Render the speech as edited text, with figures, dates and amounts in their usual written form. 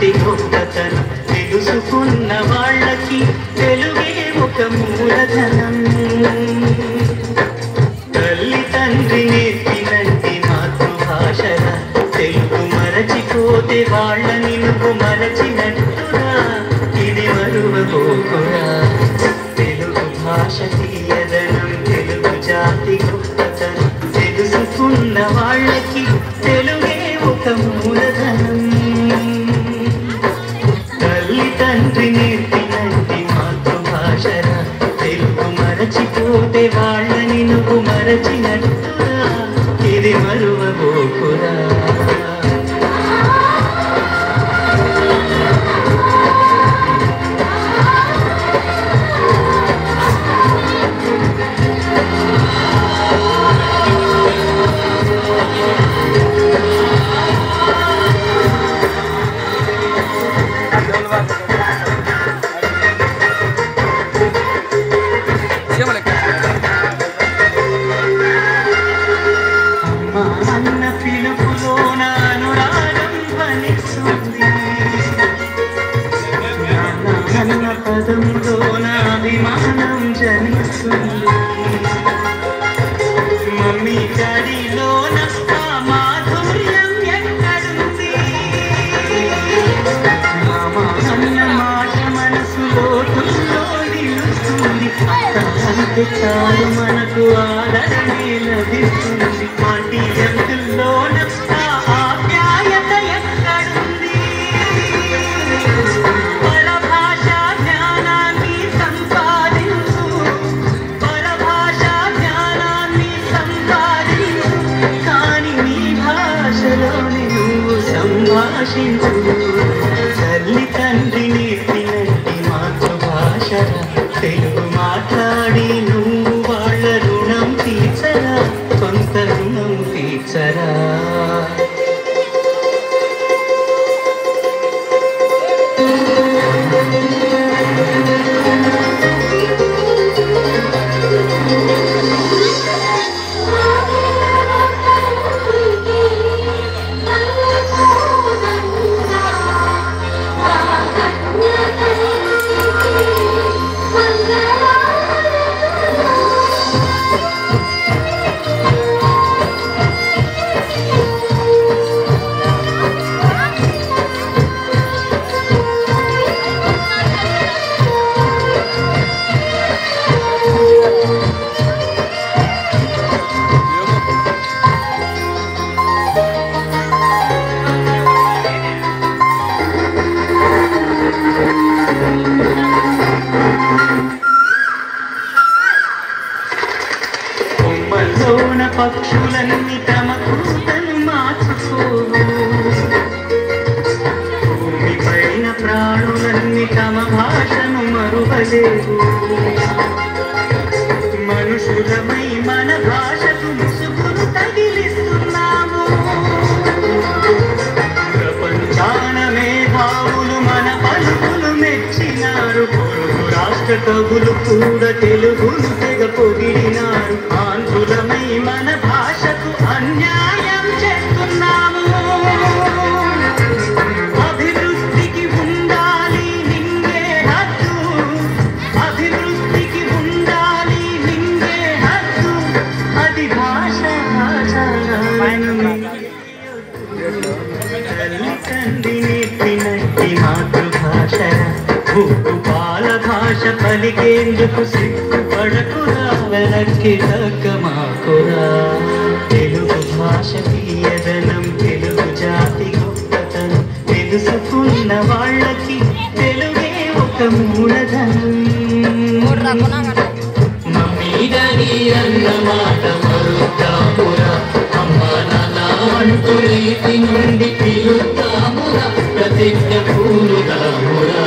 జాతి గొప్పతనం తెలుసుకున్న వాళ్ళకి తెలుగే ఒక మూలధనం. తల్లి తండ్రి నేర్పినంటి మాతృభాషల తెలుగు మరచిపోతే వాళ్ళని నువ్వు మరచినట్టురా, ఇది మరువబోకురా. తెలుగు భాష తీయదనం తెలుగు జాతి గొప్పతనం తెలుసుకున్న వాళ్ళకి తెలుగే ఒక మూలధనం. తల్లి తండ్రి నేర్పినంటి మాతృభాషల తెలుగు మరచిపోతే వాళ్ళని నువ్వు మరచినట్టురా, ఇది మరువబోకురా. అన్న పిలుపులోన అనురాగం ధ్వనిస్తుంది, అన్న పదంలోన అభిమానం జనిస్తుంది. మమ్మీ డాడీలోన ఆ మాధుర్యం ఎక్కడుంది? మామ అన్న మాట మనసులో నిలుస్తుంది. అంతే చాలు మనకు ఆదరణే లభిస్తుంది. మాటి ఎంతుల్లోన ఆప్యాయత ఎక్కడుంది? పరభాషా జ్ఞానాన్ని సంపాదించు, పరభాషా జ్ఞానాన్ని సంపాదించు, కానీ నీ భాషలోని నువ్వు సంభాషించు. తల్లి తండ్రి నేర్పినట్టి మాతృభాష తెలుగు మాట్లాడి నువ్వు వాళ్ళ రుణం తీర్చరా, సొంత రుణం తీర్చరా. కొమ్మల్లోన పక్షులన్నీ తమ కూతను మార్చుకోవు, భూమి పైన ప్రాణులన్నీ తమ భాషను మరువలేవు. మనుషులమై మన భాషకు ముసుగును తగిలిస్తున్నాము. ప్రపంచాన మేధావులు మన పలుకులు మెచ్చినారు. పొరుగు రాష్ట్ర కవులు కూడా తెలుగును తెగ పొగిడినారు. ఆంధ్రులమై మన భాషకు అన్యాయం చేస్తున్నాము. అభివృద్ధికి ఉండాలి నింగే హద్దు, అభివృద్ధికి ఉండాలి నింగే హద్దు, అది భాష తల్లి తండ్రి నేర్పినట్టి మాతృభాష పాల భాష పలికేందుకు సిగ్గుపడకురా, వెనక్కి తగ్గమాకురా. తెలుగు భాష తీయదనం తెలుగు జాతి గొప్పతనం తెలుసుకున్న వాళ్ళకి తెలుగే ఒక మూలధనం. మమ్మీ డాడీ అన్న మాట మరుద్దామురా, అమ్మ నాన్న అంటూ నీతి నుండి పిలుద్దామురా, ప్రతిజ్ఞ పూరుదామురా.